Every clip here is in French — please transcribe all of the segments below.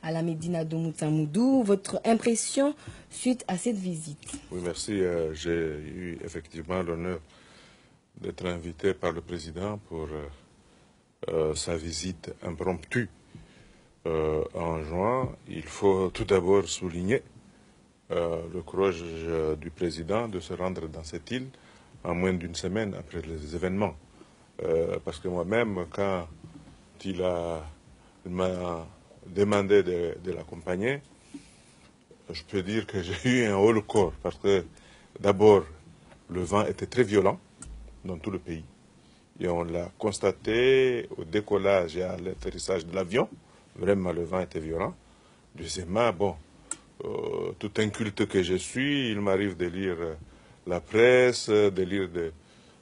à la Médina de Moutsamoudou. Votre impression suite à cette visite? Oui, merci. J'ai eu effectivement l'honneur d'être invité par le président pour sa visite impromptue en juin. Il faut tout d'abord souligner le courage du président de se rendre dans cette île en moins d'une semaine après les événements. Parce que moi-même, quand il m'a demandé de l'accompagner, je peux dire que j'ai eu un haut le corps parce que d'abord, le vent était très violent dans tout le pays. Et on l'a constaté au décollage et à l'atterrissage de l'avion. Vraiment, le vent était violent. Deuxièmement, bon, tout inculte que je suis, il m'arrive de lire la presse, de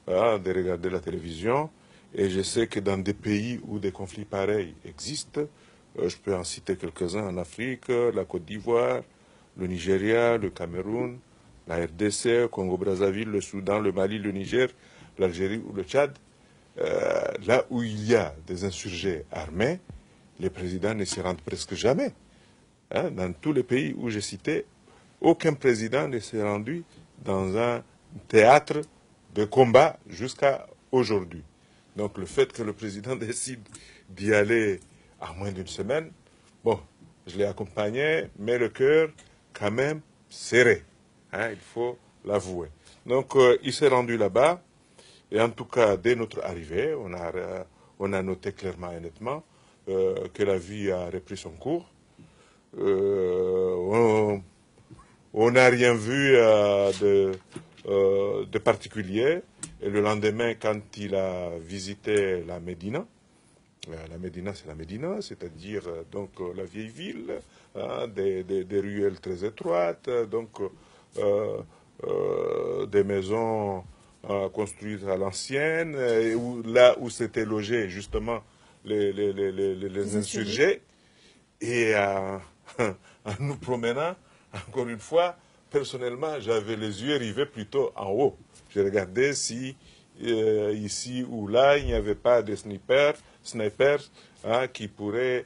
regarder la télévision. Et je sais que dans des pays où des conflits pareils existent, je peux en citer quelques-uns en Afrique, la Côte d'Ivoire, le Nigeria, le Cameroun, la RDC, Congo-Brazzaville, le Soudan, le Mali, le Niger, l'Algérie ou le Tchad, là où il y a des insurgés armés, les présidents ne s'y rendent presque jamais. Hein, dans tous les pays où j'ai cité, aucun président ne s'est rendu dans un théâtre de combat jusqu'à aujourd'hui. Donc le fait que le président décide d'y aller en moins d'une semaine, bon, je l'ai accompagné, mais le cœur quand même serré, hein, il faut l'avouer. Donc il s'est rendu là-bas, et en tout cas, dès notre arrivée, on a noté clairement et nettement que la vie a repris son cours. On n'a rien vu de particulier. Et le lendemain, quand il a visité la Médina c'est la Médina, c'est-à-dire donc la vieille ville, hein, des ruelles très étroites, donc des maisons construites à l'ancienne, là où s'étaient logés justement les insurgés. Et en nous promenant, encore une fois, personnellement, j'avais les yeux rivés plutôt en haut. Je regardais si ici ou là, il n'y avait pas de snipers hein, qui pourraient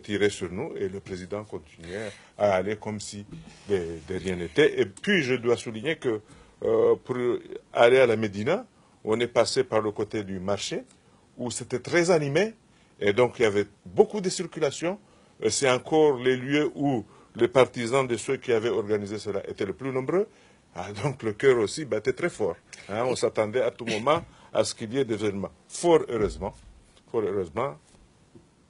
tirer sur nous. Et le président continuait à aller comme si de rien n'était. Et puis, je dois souligner que pour aller à la Médina, on est passé par le côté du marché, où c'était très animé. Et donc, il y avait beaucoup de circulation. C'est encore les lieux où les partisans de ceux qui avaient organisé cela étaient les plus nombreux. Ah, donc le cœur aussi battait très fort. Hein, on s'attendait à tout moment à ce qu'il y ait des événements. Fort heureusement,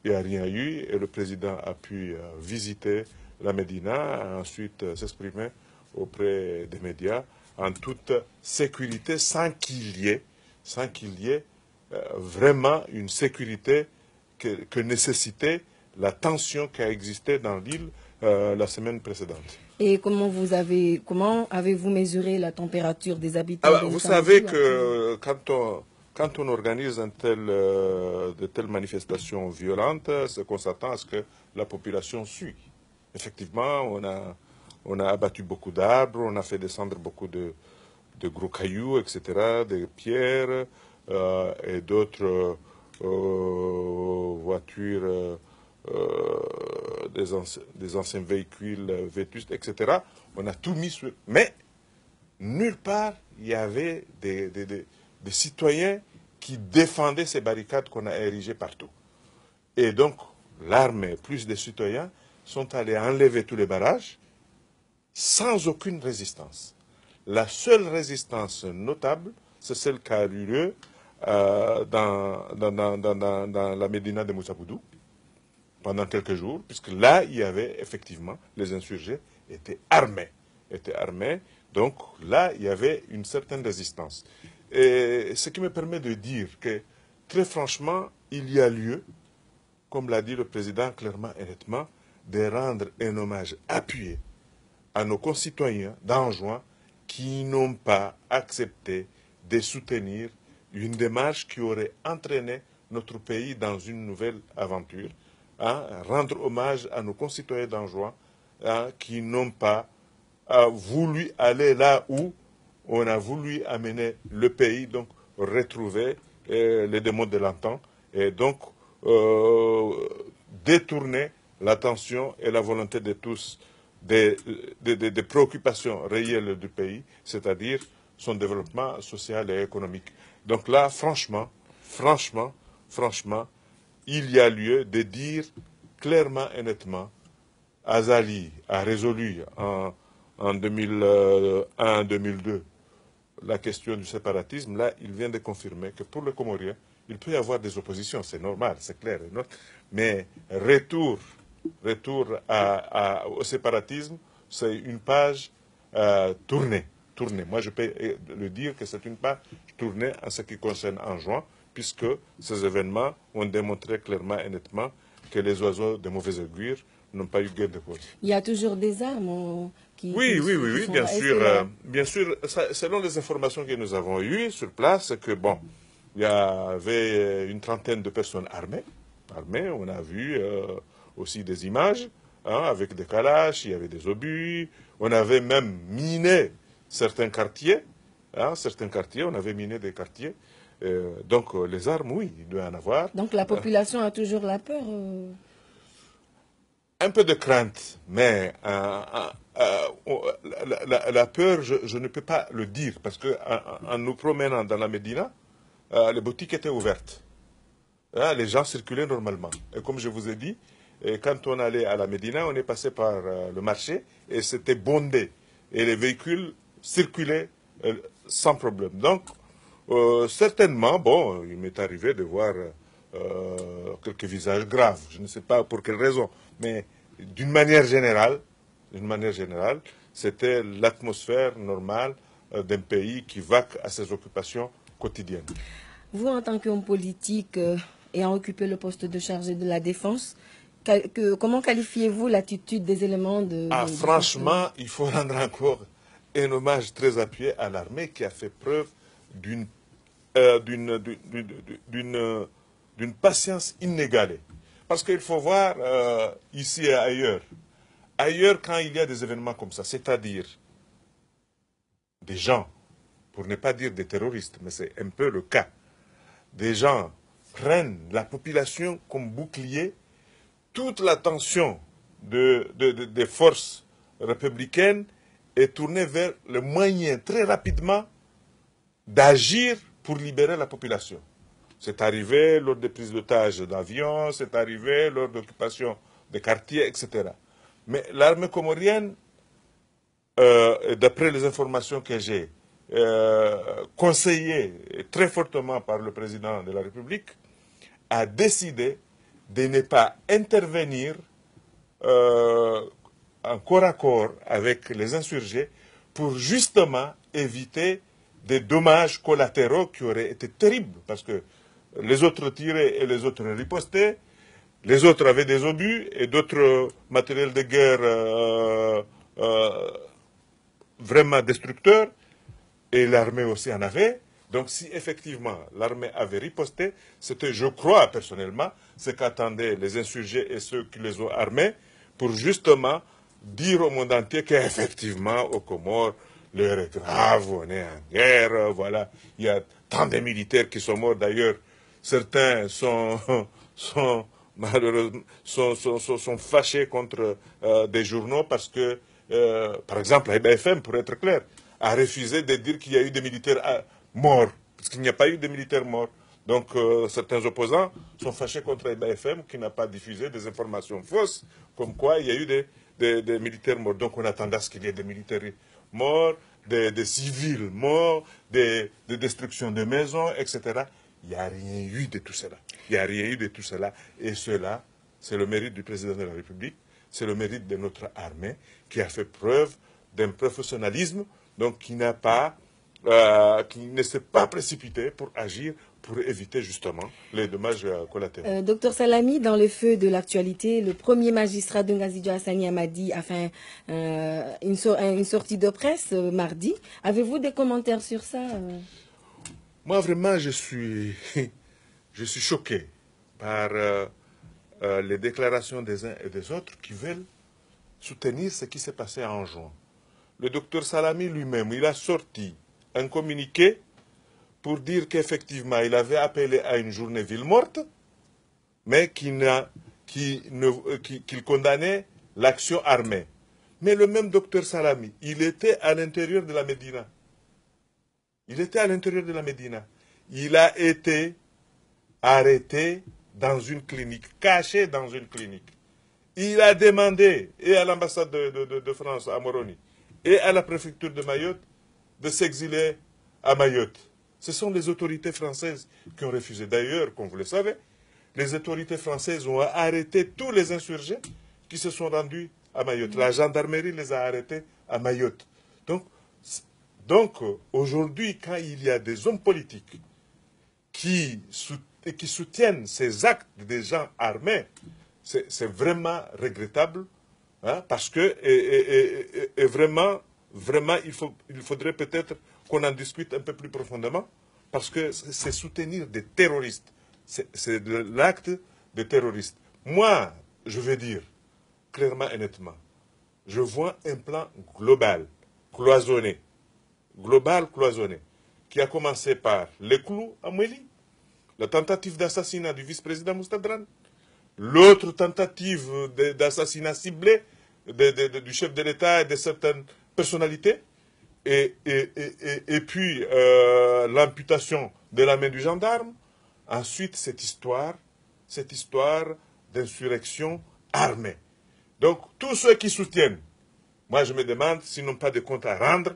il n'y a rien eu et le président a pu visiter la Médina, ensuite s'exprimer auprès des médias en toute sécurité, sans qu'il y ait vraiment une sécurité que nécessitait la tension qui a existé dans l'île la semaine précédente. Et comment avez-vous mesuré la température des habitants de Vous savez que quand on organise de telles manifestations violentes, c'est qu'on s'attend à ce que la population suit. Effectivement, on a abattu beaucoup d'arbres, on a fait descendre beaucoup de gros cailloux, etc., des pierres et d'autres voitures, des anciens véhicules vétustes, etc. On a tout mis sur... Mais nulle part, il y avait des citoyens qui défendaient ces barricades qu'on a érigées partout. Et donc, l'armée plus des citoyens sont allés enlever tous les barrages sans aucune résistance. La seule résistance notable, c'est celle qui a eu lieu dans la Médina de Moutsaboudou pendant quelques jours, puisque là, il y avait effectivement, les insurgés étaient armés. Donc là, il y avait une certaine résistance. Et ce qui me permet de dire que, très franchement, il y a lieu, comme l'a dit le président clairement et nettement, de rendre un hommage appuyé à nos concitoyens d'Anjouan qui n'ont pas accepté de soutenir une démarche qui aurait entraîné notre pays dans une nouvelle aventure. Hein, rendre hommage à nos concitoyens d'Anjouan qui n'ont pas voulu aller là où on a voulu amener le pays, donc retrouver les démons de l'antan et donc détourner l'attention et la volonté de tous des préoccupations réelles du pays, c'est-à-dire son développement social et économique. Donc là, franchement, il y a lieu de dire clairement et nettement, Azali a résolu en 2001-2002 la question du séparatisme. Là, il vient de confirmer que pour le Comorien, il peut y avoir des oppositions, c'est normal, c'est clair. Mais retour au séparatisme, c'est une page tournée. Moi, je peux le dire que c'est une page tournée en ce qui concerne en juin, puisque ces événements ont démontré clairement et nettement que les oiseaux de mauvais augure n'ont pas eu gain de cause. Il y a toujours des armes Oui, bien sûr. Bien sûr, selon les informations que nous avons eues sur place, c'est que bon, il y avait une trentaine de personnes armées. On a vu aussi des images avec des kalash, il y avait des obus. On avait même miné certains quartiers. On avait miné des quartiers. Donc les armes, oui, il doit y en avoir. Donc la population a toujours la peur Un peu de crainte, mais la peur, je ne peux pas le dire, parce qu'en nous promenant dans la Médina, les boutiques étaient ouvertes. Les gens circulaient normalement. Et comme je vous ai dit, quand on allait à la Médina, on est passé par le marché et c'était bondé. Et les véhicules circulaient sans problème. Donc, certainement, bon, il m'est arrivé de voir quelques visages graves. Je ne sais pas pour quelle raison. Mais d'une manière générale, c'était l'atmosphère normale d'un pays qui vaque à ses occupations quotidiennes. Vous, en tant qu'homme politique ayant occupé le poste de chargé de la défense, comment qualifiez-vous l'attitude des éléments franchement, il faut rendre encore un hommage très appuyé à l'armée qui a fait preuve d'une patience inégalée. Parce qu'il faut voir ici et ailleurs. Ailleurs, quand il y a des événements comme ça, c'est-à-dire des gens, pour ne pas dire des terroristes, mais c'est un peu le cas, des gens prennent la population comme bouclier, toute l'attention des forces républicaines est tournée vers le moyen très rapidement d'agir pour libérer la population. C'est arrivé lors des prises d'otages d'avions, c'est arrivé lors d'occupation des quartiers, etc. Mais l'armée comorienne, d'après les informations que j'ai, conseillée très fortement par le président de la République, a décidé de ne pas intervenir en corps à corps avec les insurgés pour justement éviter des dommages collatéraux qui auraient été terribles, parce que les autres tiraient et les autres ripostaient, les autres avaient des obus et d'autres matériels de guerre vraiment destructeurs, et l'armée aussi en avait. Donc si effectivement l'armée avait riposté, c'était, je crois personnellement, ce qu'attendaient les insurgés et ceux qui les ont armés, pour justement dire au monde entier qu'effectivement, aux Comores, l'heure est grave, on est en guerre, voilà. Il y a tant de militaires qui sont morts d'ailleurs. Certains sont malheureusement sont fâchés contre des journaux parce que, par exemple, la BFM, pour être clair, a refusé de dire qu'il y a eu des militaires morts, parce qu'il n'y a pas eu de militaires morts. Donc, certains opposants sont fâchés contre la BFM qui n'a pas diffusé des informations fausses, comme quoi il y a eu des militaires morts. Donc, on attend à ce qu'il y ait des militaires morts, des civils morts, des destructions de maisons, etc. Il n'y a rien eu de tout cela. Il n'y a rien eu de tout cela. Et cela, c'est le mérite du président de la République, c'est le mérite de notre armée qui a fait preuve d'un professionnalisme, donc qui n'a pas, qui ne s'est pas précipité pour agir, pour éviter justement les dommages collatéraux. Docteur Salami, dans le feu de l'actualité, le premier magistrat de Ngazidjo Hassani Amadi a fait une sortie de presse mardi. Avez-vous des commentaires sur ça Moi, vraiment, je suis choqué par les déclarations des uns et des autres qui veulent soutenir ce qui s'est passé en juin. Le docteur Salami lui-même, il a sorti un communiqué pour dire qu'effectivement, il avait appelé à une journée ville morte, mais qui qu'il condamnait l'action armée. Mais le même docteur Salami, il était à l'intérieur de la Médina. Il était à l'intérieur de la Médina. Il a été arrêté dans une clinique, caché dans une clinique. Il a demandé, et à l'ambassade de France à Moroni, et à la préfecture de Mayotte, de s'exiler à Mayotte. Ce sont les autorités françaises qui ont refusé. D'ailleurs, comme vous le savez, les autorités françaises ont arrêté tous les insurgés qui se sont rendus à Mayotte. La gendarmerie les a arrêtés à Mayotte. Donc aujourd'hui, quand il y a des hommes politiques qui soutiennent ces actes des gens armés, c'est vraiment regrettable, hein, parce que vraiment, il faudrait peut-être qu'on en discute un peu plus profondément, parce que c'est soutenir des terroristes, c'est l'acte de terroristes. Moi, je veux dire, clairement et nettement, je vois un plan global, cloisonné, qui a commencé par les clous à Moueli, la tentative d'assassinat du vice-président Moustapha, l'autre tentative d'assassinat ciblé du chef de l'État et de certaines personnalités, et puis l'amputation de la main du gendarme. Ensuite, cette histoire d'insurrection armée. Donc, tous ceux qui soutiennent, moi je me demande s'ils n'ont pas de compte à rendre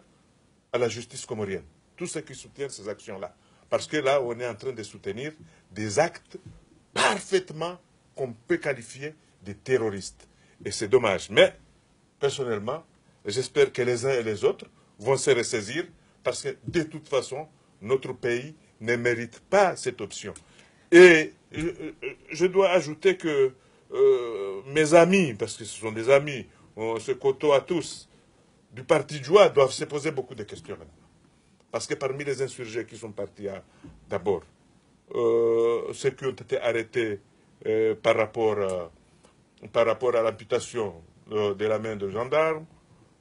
à la justice comorienne. Tous ceux qui soutiennent ces actions-là. Parce que là, on est en train de soutenir des actes parfaitement qu'on peut qualifier de terroristes. Et c'est dommage. Mais, personnellement, j'espère que les uns et les autres vont se ressaisir parce que, de toute façon, notre pays ne mérite pas cette option. Et je dois ajouter que mes amis, parce que ce sont des amis, on se côtoie tous, du parti Joie doivent se poser beaucoup de questions maintenant. Parce que parmi les insurgés qui sont partis d'abord, ceux qui ont été arrêtés par rapport à l'amputation de la main de gendarme,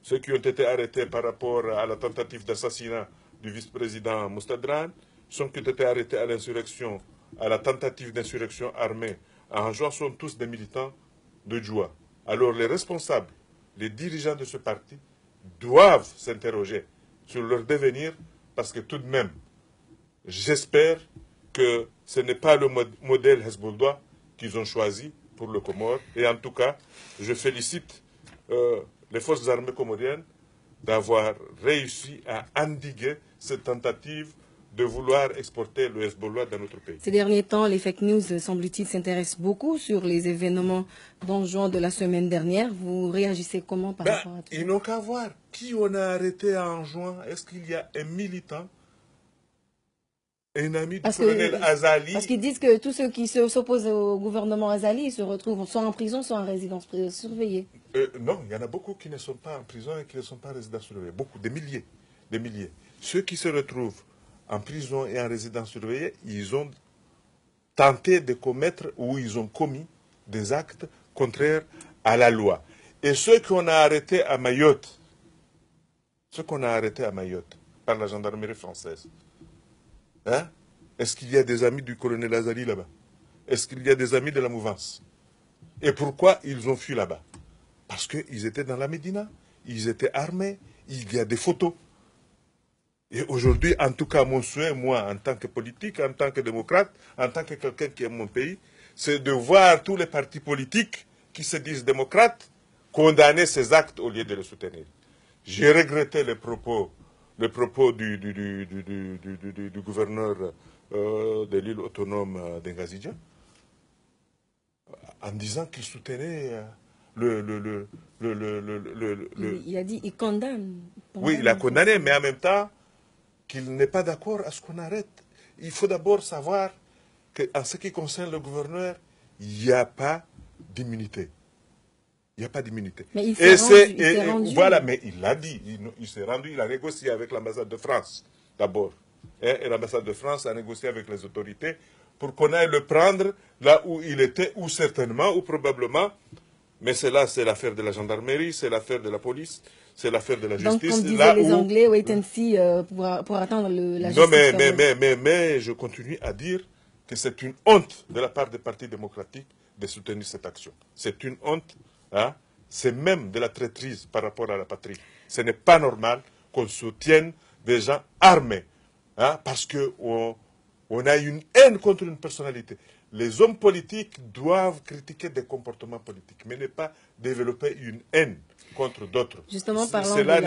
ceux qui ont été arrêtés par rapport à la tentative d'assassinat du vice-président Moustadran, ceux qui ont été arrêtés à l'insurrection, à la tentative d'insurrection armée en juin, sont tous des militants de Joie. Alors les responsables, les dirigeants de ce parti doivent s'interroger sur leur devenir, parce que tout de même, j'espère que ce n'est pas le modèle Hezbollah qu'ils ont choisi pour le Comore. Et en tout cas, je félicite les forces armées comoriennes d'avoir réussi à endiguer cette tentative de vouloir exporter le Hezbollah dans notre pays. Ces derniers temps, les fake news, semble-t-il, s'intéressent beaucoup sur les événements d'Anjouan de la semaine dernière. Vous réagissez comment par rapport à tout ça? Ils n'ont qu'à voir qui on a arrêté à Anjouan. Est-ce qu'il y a un militant, un ami du colonel Azali? Parce qu'ils disent que tous ceux qui s'opposent au gouvernement Azali se retrouvent soit en prison, soit en résidence surveillée. Non, il y en a beaucoup qui ne sont pas en prison et qui ne sont pas en résidence surveillée. Beaucoup, des milliers. Ceux qui se retrouvent en prison et en résidence surveillée, ils ont tenté de commettre ou ils ont commis des actes contraires à la loi. Et ceux qu'on a arrêtés à Mayotte, par la gendarmerie française, hein? Est-ce qu'il y a des amis du colonel Azali là-bas? Est-ce qu'il y a des amis de la mouvance? Et pourquoi ils ont fui là-bas? Parce qu'ils étaient dans la Médina, ils étaient armés, il y a des photos. Et aujourd'hui, en tout cas, mon souhait, moi, en tant que politique, en tant que démocrate, en tant que quelqu'un qui aime mon pays, c'est de voir tous les partis politiques qui se disent démocrates condamner ces actes au lieu de les soutenir. J'ai regretté les propos du gouverneur de l'île autonome d'Engazidja en disant qu'il soutenait Il a dit il condamne. Oui, il a condamné, mais en même temps, qu'il n'est pas d'accord à ce qu'on arrête. Il faut d'abord savoir qu'en ce qui concerne le gouverneur, il n'y a pas d'immunité. Il n'y a pas d'immunité. Mais il s'est rendu. Voilà, mais il l'a dit. Il s'est rendu, il a négocié avec l'ambassade de France, d'abord. Et l'ambassade de France a négocié avec les autorités pour qu'on aille le prendre là où il était, ou certainement, ou probablement. Mais cela, c'est l'affaire de la gendarmerie, c'est l'affaire de la police, c'est l'affaire de la justice. Donc, comme disaient les Anglais, wait and see pour attendre la justice. Non, mais je continue à dire que c'est une honte de la part des partis démocratiques de soutenir cette action. C'est une honte, hein? C'est même de la traîtrise par rapport à la patrie. Ce n'est pas normal qu'on soutienne des gens armés, hein? Parce qu'on a une haine contre une personnalité. Les hommes politiques doivent critiquer des comportements politiques, mais ne pas développer une haine contre d'autres. Justement, cela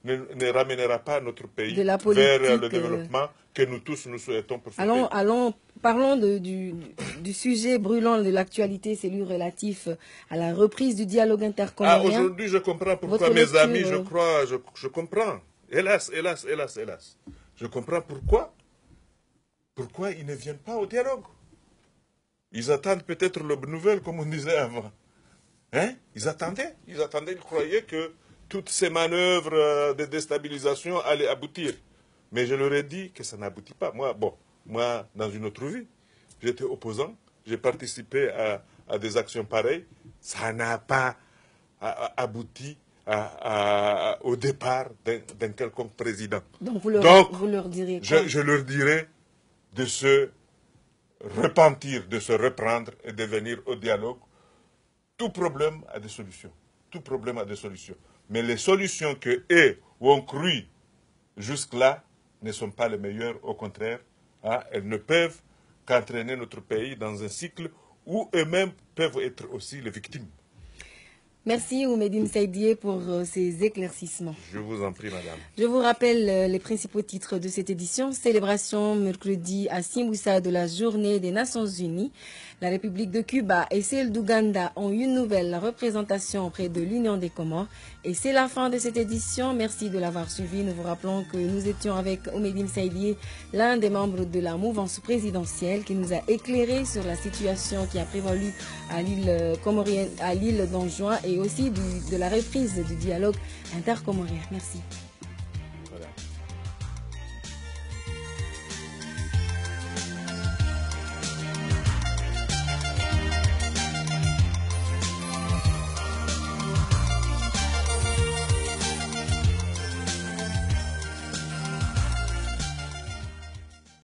ne ramènera pas notre pays vers le développement que nous tous nous souhaitons pour ce pays. Parlons du sujet brûlant de l'actualité, celui relatif à la reprise du dialogue intercommunal. Aujourd'hui, je comprends pourquoi mes amis, je comprends. Hélas. Je comprends pourquoi ils ne viennent pas au dialogue. Ils attendent peut-être le nouvelle, comme on disait avant. Hein? Ils attendaient, ils croyaient que toutes ces manœuvres de déstabilisation allaient aboutir. Mais je leur ai dit que ça n'aboutit pas. Moi, dans une autre vie, j'étais opposant, j'ai participé à des actions pareilles. Ça n'a pas abouti au départ d'un quelconque président. Donc, vous leur direz quoi? Je leur dirais de se repentir, de se reprendre et de venir au dialogue. Tout problème a des solutions. Tout problème a des solutions. Mais les solutions qu'eux ont cru jusque-là ne sont pas les meilleures. Au contraire, hein, elles ne peuvent qu'entraîner notre pays dans un cycle où eux-mêmes peuvent être aussi les victimes. Merci Oumedim Saïdié pour ces éclaircissements. Je vous en prie, madame. Je vous rappelle les principaux titres de cette édition. Célébration mercredi à Simboussa de la Journée des Nations Unies. La République de Cuba et celle d'Ouganda ont une nouvelle représentation auprès de l'Union des Comores. Et c'est la fin de cette édition. Merci de l'avoir suivi. Nous vous rappelons que nous étions avec Oumedim Saïdié, l'un des membres de la mouvance présidentielle, qui nous a éclairé sur la situation qui a prévalu à l'île comorienne, à l'île d'Anjouan, et aussi de la reprise du dialogue intercomorien. Merci.